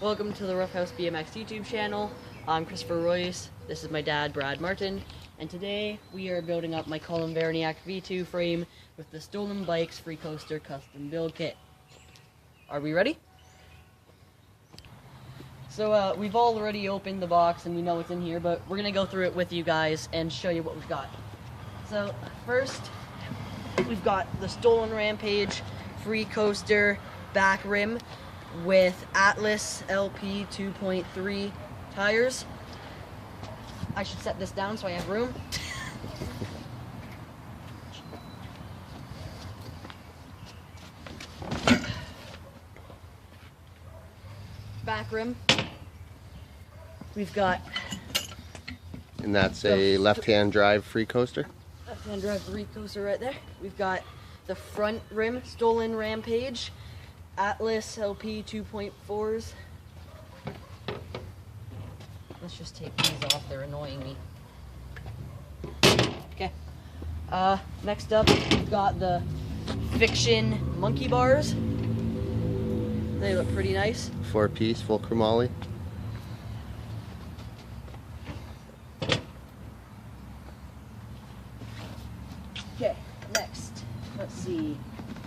Welcome to the Roughhouse BMX YouTube channel. I'm Christopher Royce. This is my dad, Brad Martin. And today we are building up my Colin Verniak V2 frame with the Stolen Bikes freecoaster custom build kit. Are we ready? So we've already opened the box and we know what's in here, but we're going to go through it with you guys and show you what we've got. So first, we've got the Stolen Rampage freecoaster back rim with Atlas LP 2.3 tires. I should set this down so I have room. Back rim. We've got... And that's a left-hand drive free coaster? Left-hand drive free coaster right there. We've got the front rim Stolen Rampage Atlas LP 2.4s. Let's just take these off, they're annoying me. Okay. Next up, we've got the Fiction monkey bars. They look pretty nice. 4-piece, full chromoly. Okay, next, let's see.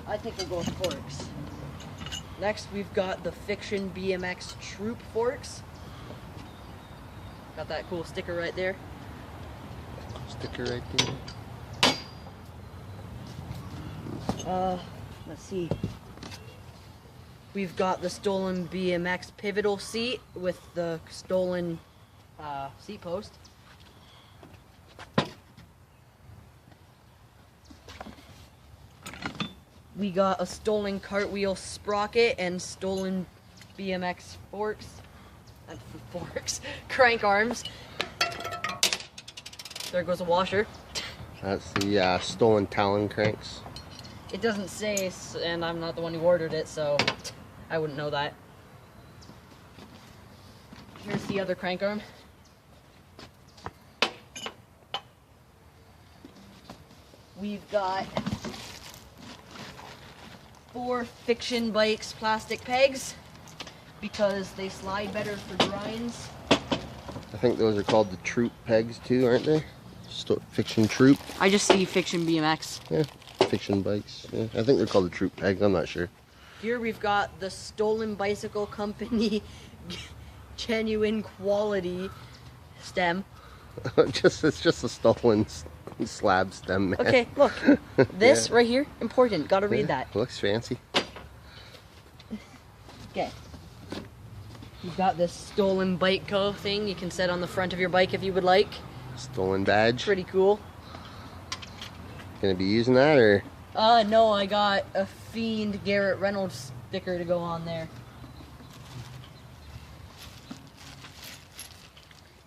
I think we'll go with forks. Next, we've got the Fiction BMX Troop forks. Got that cool sticker right there. Sticker right there. Let's see. We've got the Stolen BMX pivotal seat with the Stolen seat post. We got a Stolen cartwheel sprocket and Stolen BMX forks. Crank arms. There goes a washer. That's the Stolen Talon cranks. It doesn't say, and I'm not the one who ordered it, so I wouldn't know that. Here's the other crank arm. We've got 4 Fiction Bikes plastic pegs because they slide better for grinds. I think those are called the Troop pegs too, aren't they? Fiction Troop. I just see Fiction BMX. Yeah, Fiction bikes. Yeah, I think they're called the Troop pegs. I'm not sure. Here we've got the Stolen Bicycle Company genuine quality stem. It's just a Stolen slab stem, man. Okay, look. This right here, important. Gotta read that. Looks fancy. Okay. You've got this Stolen Bike Co. thing you can set on the front of your bike if you would like. Stolen badge. Pretty cool. Gonna be using that, or? No, I got a Fiend Garrett Reynolds sticker to go on there.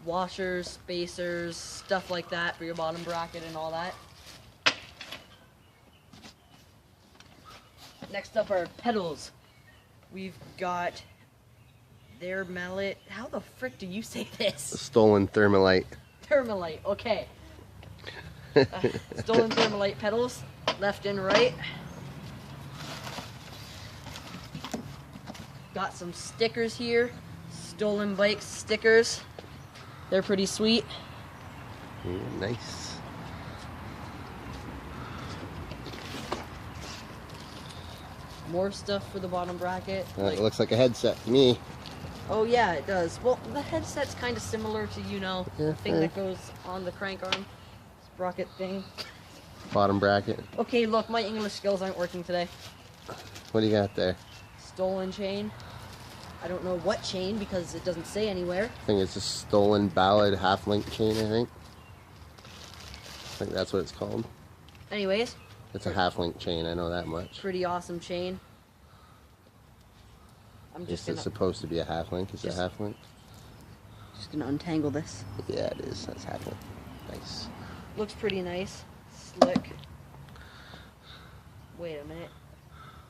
Washers, spacers, stuff like that for your bottom bracket and all that. Next up are pedals. We've got their mallet. How the frick do you say this? Stolen Thermalite. Thermalite, okay. Stolen Thermalite pedals, left and right. Got some stickers here. Stolen Bikes stickers. They're pretty sweet. Nice. More stuff for the bottom bracket. It looks like a headset to me. Oh yeah, it does. Well, the headset's kind of similar to, you know, the thing that goes on the crank arm. Sprocket thing. Bottom bracket. Okay, look, my English skills aren't working today. What do you got there? Stolen chain. I don't know what chain because it doesn't say anywhere. I think it's a Stolen Ballad half-link chain, I think. I think that's what it's called. Anyways. It's a half-link chain, I know that much. Pretty awesome chain. I'm just It's supposed to be a half-link. Is it a half-link? Just gonna untangle this. Yeah, it is. That's half-link. Nice. Looks pretty nice. Slick. Wait a minute.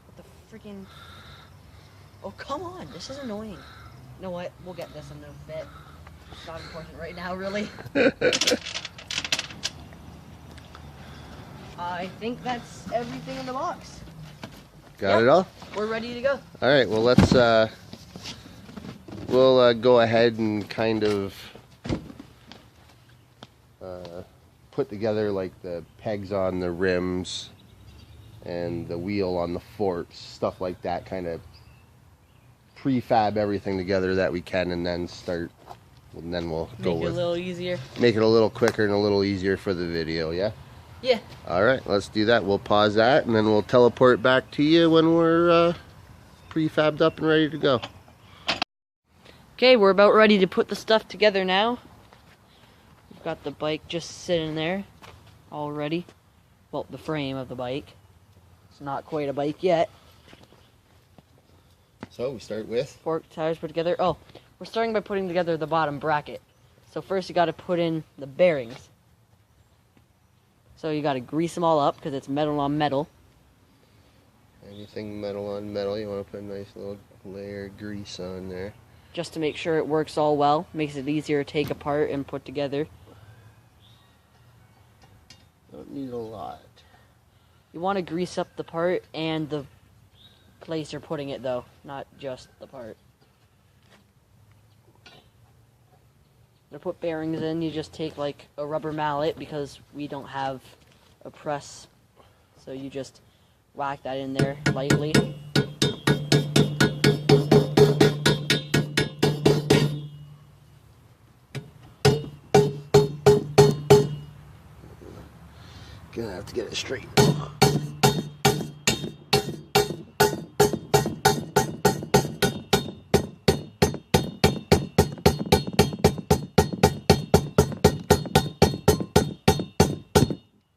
What the freaking... Oh, come on. This is annoying. You know what? We'll get this in a bit. It's not important right now, really. I think that's everything in the box. Got it all? We're ready to go. All right, well, let's we'll go ahead and kind of put together like the pegs on the rims and the wheel on the forks, stuff like that, kind of prefab everything together that we can, and then start, and then we'll go Make it a little easier. Make it a little quicker and a little easier for the video, yeah? Yeah. Alright, let's do that. We'll pause that, and then we'll teleport back to you when we're prefabbed up and ready to go. Okay, we're about ready to put the stuff together now. We've got the bike just sitting there, all ready. Well, the frame of the bike. It's not quite a bike yet. So, we start with? Fork tires put together. Oh, we're starting by putting together the bottom bracket. So first you got to put in the bearings. So you got to grease them all up because it's metal on metal. Anything metal on metal, you want to put a nice little layer of grease on there. Just to make sure it works all well. Makes it easier to take apart and put together. Don't need a lot. You want to grease up the part and the place you're putting it though, not just the part. To put bearings in, you just take like a rubber mallet because we don't have a press. So you just whack that in there lightly. Gonna have to get it straight.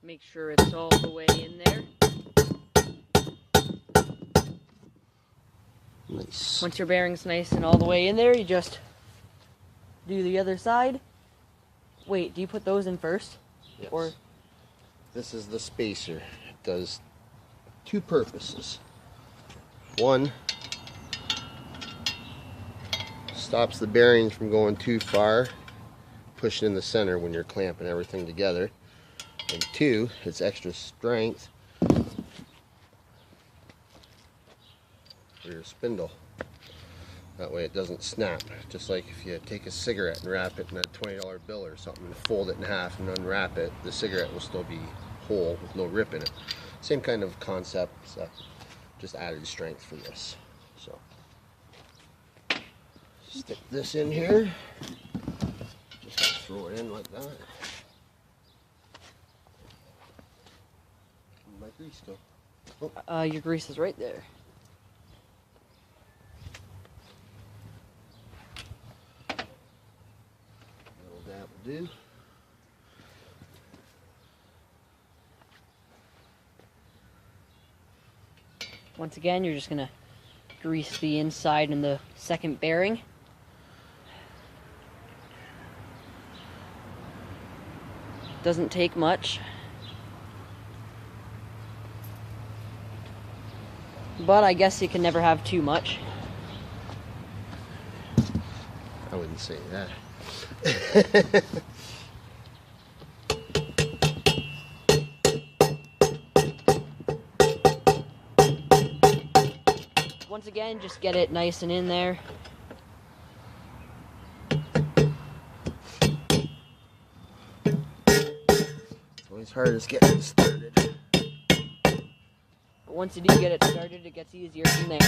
Make sure it's all the way in there. Nice. Once your bearing's nice and all the way in there, you just do the other side. Wait, do you put those in first? Yes. Or this is the spacer. It does two purposes. One, stops the bearings from going too far, pushing in the center when you're clamping everything together. And two, it's extra strength for your spindle. That way it doesn't snap. Just like if you take a cigarette and wrap it in a $20 bill or something and fold it in half and unwrap it, the cigarette will still be whole with no rip in it. Same kind of concept, just added strength for this. So, stick this in here. Just throw it in like that. My grease go? oh. Your grease is right there. That will do. Once again, you're just gonna grease the inside and the second bearing. Doesn't take much. But I guess you can never have too much. I wouldn't say that. Once again, just get it nice and in there. It's always hardest getting it started. But once you do get it started, it gets easier from there.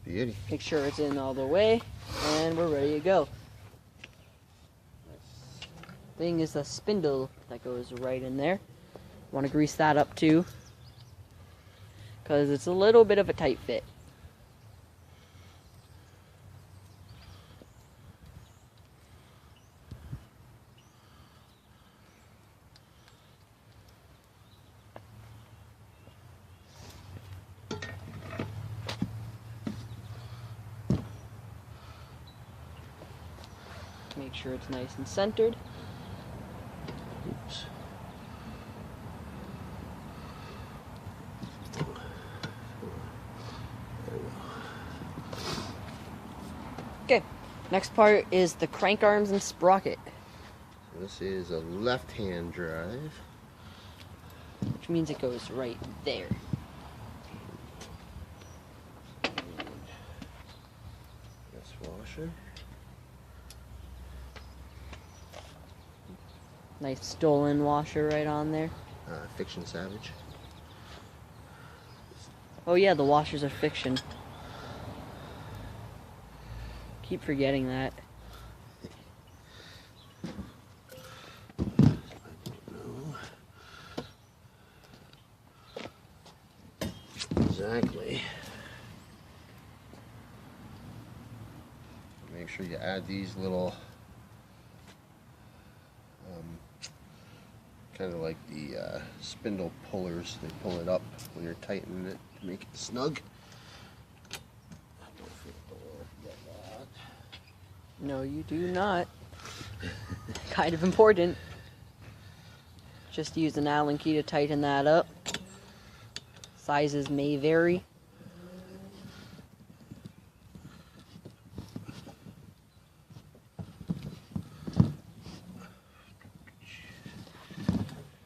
Beauty. Make sure it's in all the way, and we're ready to go. Thing is the spindle that goes right in there. Want to grease that up too, because it's a little bit of a tight fit. Make sure it's nice and centered. Oops. Okay, next part is the crank arms and sprocket. This is a left-hand drive. Which means it goes right there. This washer. Nice stolen washer right on there. Fiction Savage. Oh yeah, the washers are fiction. Keep forgetting that. Exactly. Make sure you add these little, kind of like the spindle pullers. They pull it up when you're tightening it to make it snug. I don't think I'll get that. No, you do not. Kind of important. Just use an Allen key to tighten that up. Sizes may vary.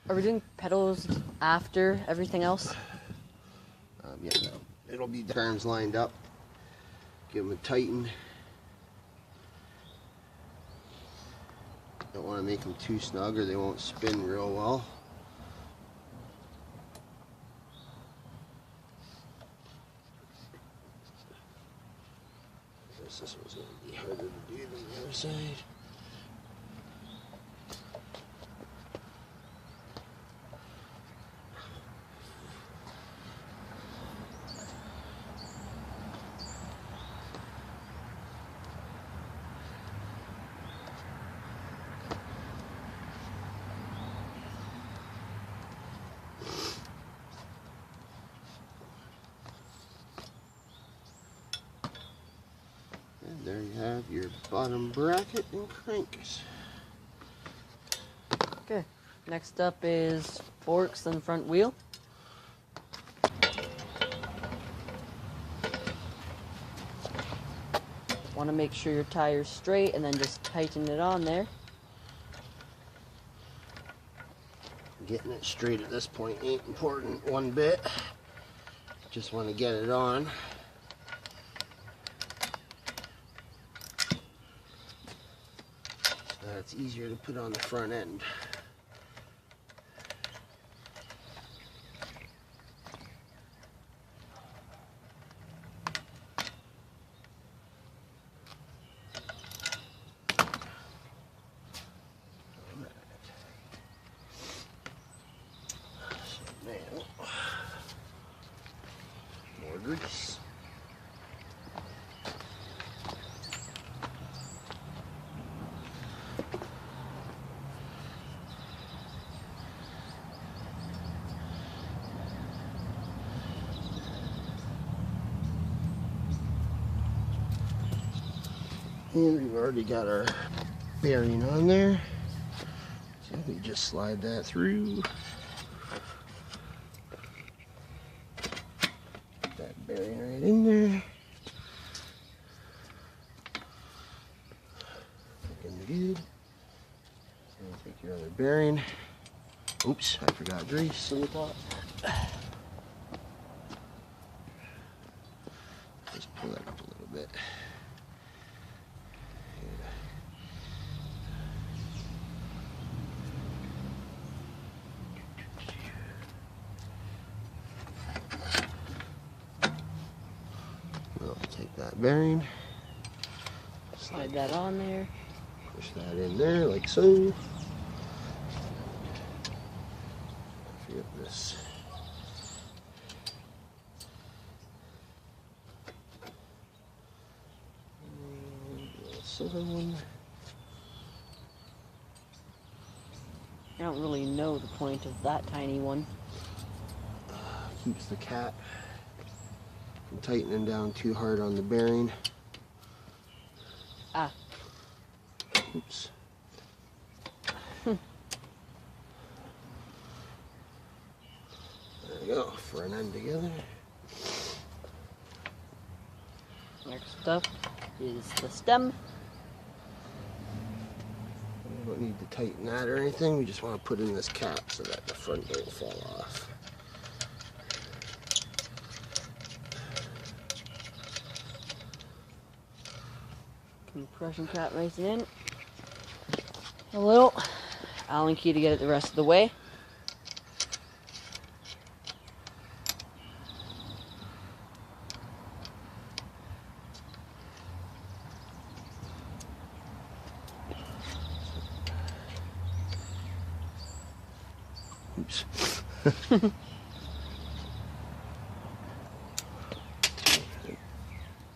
Are we doing pedals after everything else? Yeah, it'll be the arms lined up. Give them a tighten. Don't want to make them too snug or they won't spin real well. This one's going to be harder to do than the other side. And there you have your bottom bracket and cranks. Okay. Next up is forks and front wheel. Want to make sure your tire's straight and then just tighten it on there. Getting it straight at this point ain't important one bit. Just want to get it on. So that's easier to put on the front end. Now, more grease. And we've already got our bearing on there. So we just slide that through. That bearing right in there. Looking good. And take your other bearing. Oops, I forgot grease on the top. Just pull that up a little bit. We'll take that bearing, Slide that on there. push that in there like so. Forget this. And the silver one. I don't really know the point of that tiny one. Keeps the cap from tightening down too hard on the bearing. Ah. Oops. There we go, front end together. Next up is the stem. We don't need to tighten that or anything. We just want to put in this cap so that the front don't fall off. Compression cap racing in. A little Allen key to get it the rest of the way. Oops.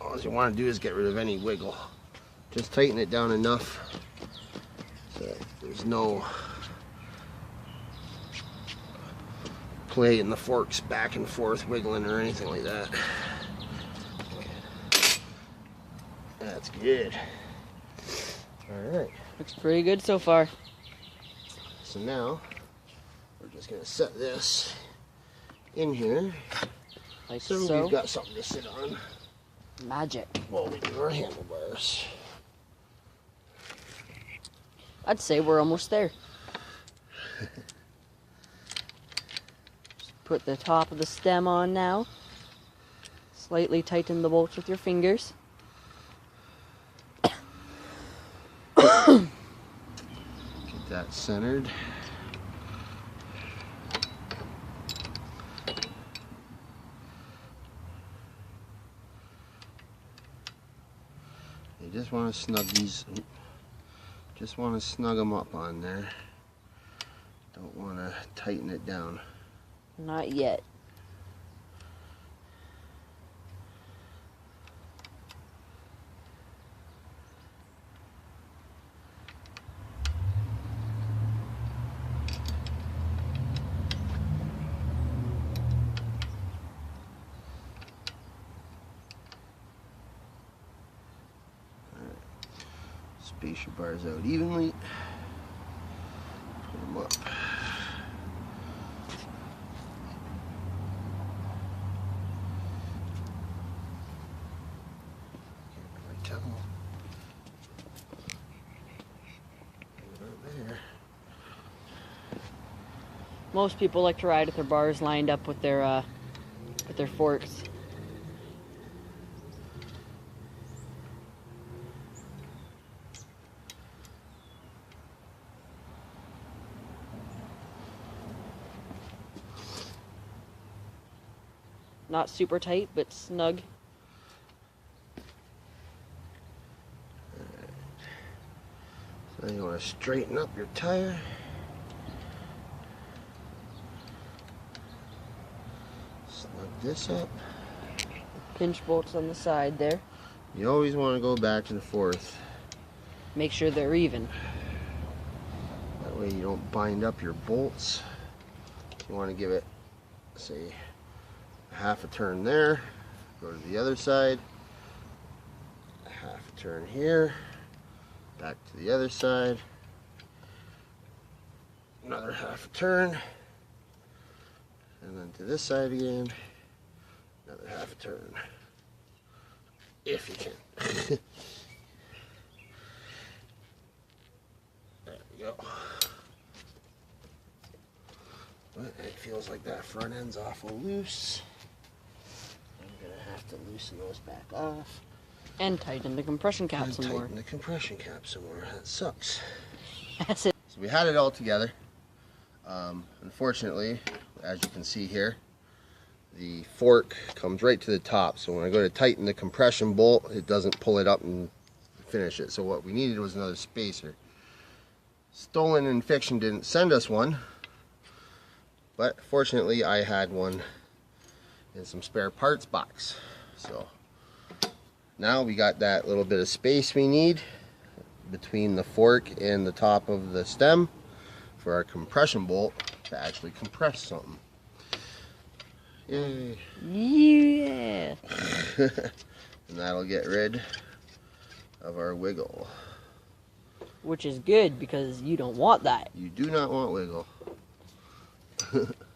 All you want to do is get rid of any wiggle. Just tighten it down enough so that there's no play in the forks back and forth wiggling or anything like that. That's good. Alright. Looks pretty good so far. So now we're just going to set this in here Like so so. we've got something to sit on Magic. while we do our handlebars. I'd say we're almost there. Just put the top of the stem on now. Slightly tighten the bolts with your fingers. Get that centered. You just want to snug these. Just want to snug them up on there. Don't want to tighten it down. Not yet. Space your bars out evenly. Put them up. Right towel. Right there. Most people like to ride with their bars lined up with their forks. Not super tight, but snug. So you want to straighten up your tire. Snug this up. Pinch bolts on the side there. You always want to go back and forth. Make sure they're even. That way you don't bind up your bolts. You want to give it, say, half a turn there, go to the other side, a half a turn here, back to the other side, another half a turn, and then to this side again, another half a turn, if you can. There we go. But it feels like that front end's awful loose. I'm gonna have to loosen those back off. And tighten the compression cap And some more. tighten the compression cap some more. That sucks. That's it. So we had it all together. Unfortunately, as you can see here, the fork comes right to the top. So when I go to tighten the compression bolt, it doesn't pull it up and finish it. So what we needed was another spacer. Stolen and Fiction didn't send us one, but fortunately I had one in some spare parts box. So now we got that little bit of space we need between the fork and the top of the stem for our compression bolt to actually compress something. Yay! Yeah. And that'll get rid of our wiggle. Which is good because you don't want that. You do not want wiggle.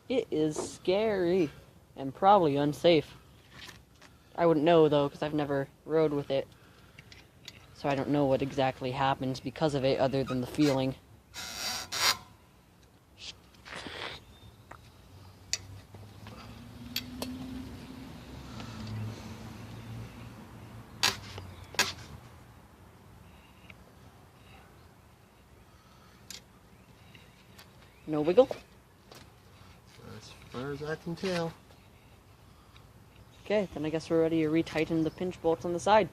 It is scary and probably unsafe. I wouldn't know though because I've never rode with it. So I don't know what exactly happens because of it other than the feeling. No wiggle? As far as I can tell. Okay, then I guess we're ready to retighten the pinch bolts on the side.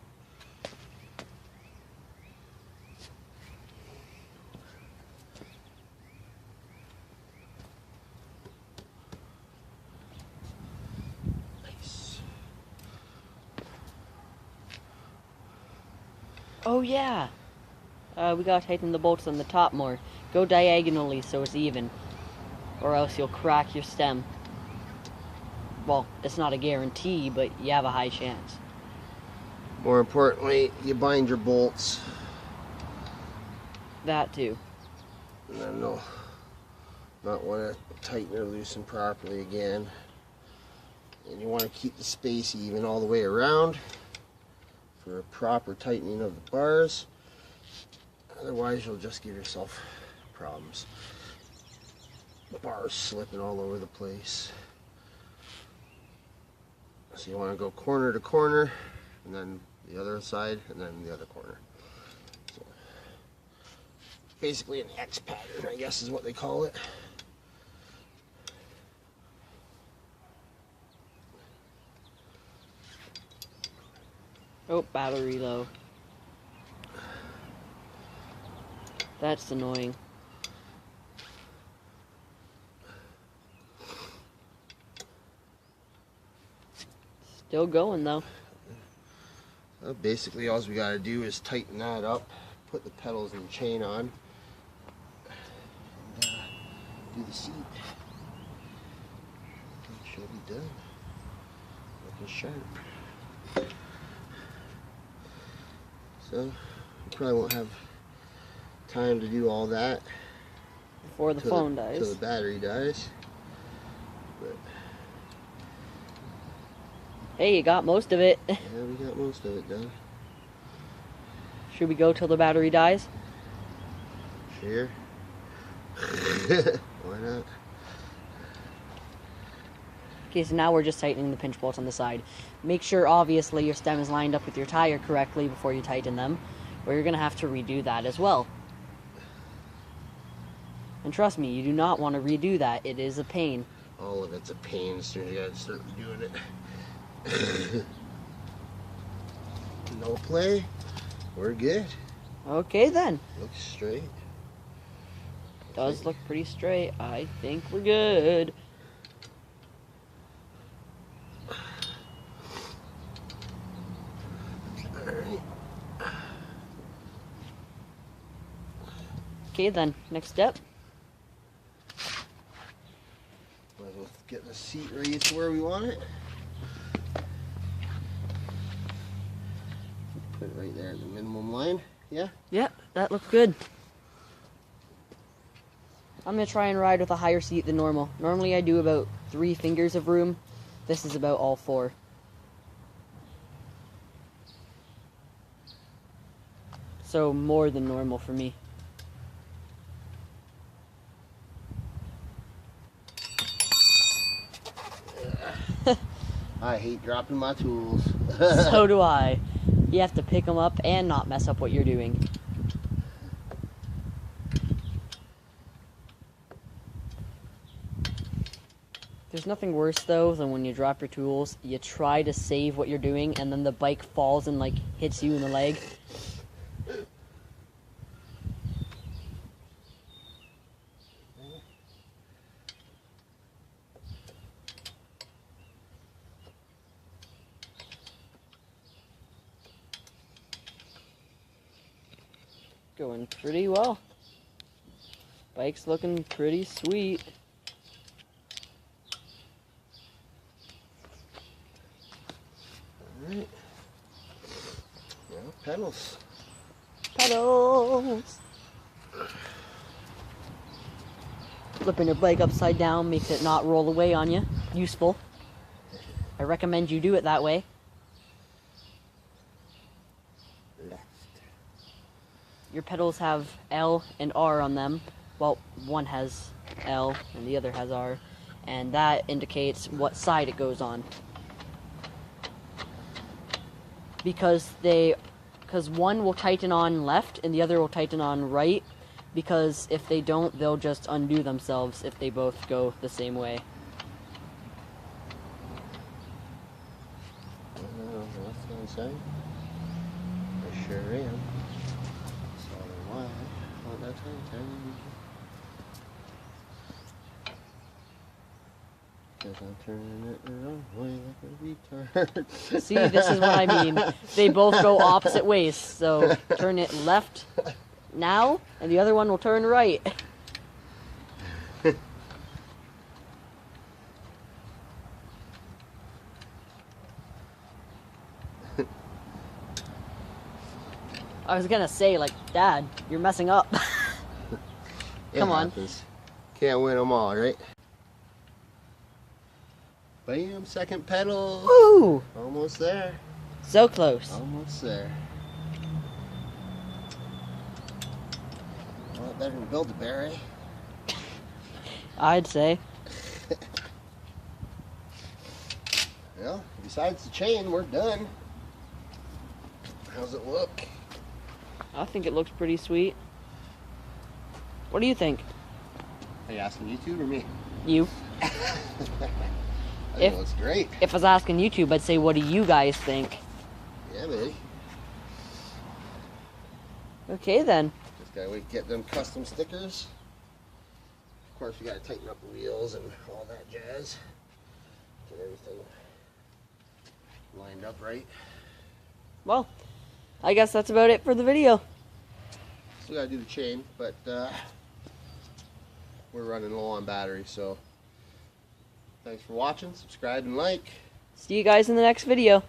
Nice. Oh yeah! We gotta tighten the bolts on the top more. Go diagonally so it's even. Or else you'll crack your stem. Well, it's not a guarantee, but you have a high chance. More importantly, you bind your bolts. That too. And then they'll not want to tighten or loosen properly again. And you want to keep the space even all the way around for a proper tightening of the bars. Otherwise, you'll just give yourself problems. Bars slipping all over the place. So you want to go corner to corner, and then the other side, and then the other corner. So basically an X pattern, I guess is what they call it. Oh, battery low. That's annoying. Still going though. Basically all we got to do is tighten that up, put the pedals and chain on, and do the seat. It should be done. Looking sharp. So you probably won't have time to do all that Before the phone dies. till the battery dies. But hey, you got most of it. yeah, we got most of it done. Should we go till the battery dies? Sure. Why not? Okay, so now we're just tightening the pinch bolts on the side. Make sure, obviously, your stem is lined up with your tire correctly before you tighten them, or you're going to have to redo that as well. And trust me, you do not want to redo that. It is a pain. All of it's a pain as soon as you gotta start doing it. No play. We're good. Okay, then. Looks straight. Does look pretty straight. I think we're good. Alright. Okay, then. Next step. Might as well get the seat ready to where we want it. Put it right there at the minimum line. Yeah? Yep, that looks good. I'm going to try and ride with a higher seat than normal. Normally I do about 3 fingers of room. This is about all 4. So more than normal for me. I hate dropping my tools. So do I. You have to pick them up and not mess up what you're doing. There's nothing worse though than when you drop your tools, you try to save what you're doing and then the bike falls and like hits you in the leg. Going pretty well. Bike's looking pretty sweet. Alright. Now pedals. Pedals! Flipping your bike upside down makes it not roll away on you. Useful. I recommend you do it that way. Left. Your pedals have L and R on them. Well, one has L and the other has R, and that indicates what side it goes on. Because one will tighten on left and the other will tighten on right, because if they don't, they'll just undo themselves if they both go the same way. Left hand side. I sure am. So why on that time? Because I'm turning it the wrong way like a retard. See, this is what I mean. They both go opposite ways, so turn it left now, and the other one will turn right. I was gonna say, like, Dad, you're messing up. Come on. Happens. Can't win them all, right? Bam, second pedal. Woo! Almost there. So close. Almost there. A lot better than Build-A-Bear, eh? I'd say. Well, besides the chain, we're done. How's it look? I think it looks pretty sweet. What do you think? Are you asking YouTube or me? You. I think it looks great. If I was asking YouTube, I'd say, what do you guys think? Yeah, baby. Okay, then. Just gotta wait to get them custom stickers. Of course, we gotta tighten up the wheels and all that jazz. Get everything lined up right. Well, I guess that's about it for the video. Still gotta do the chain, but we're running low on battery, so thanks for watching. Subscribe and like. See you guys in the next video.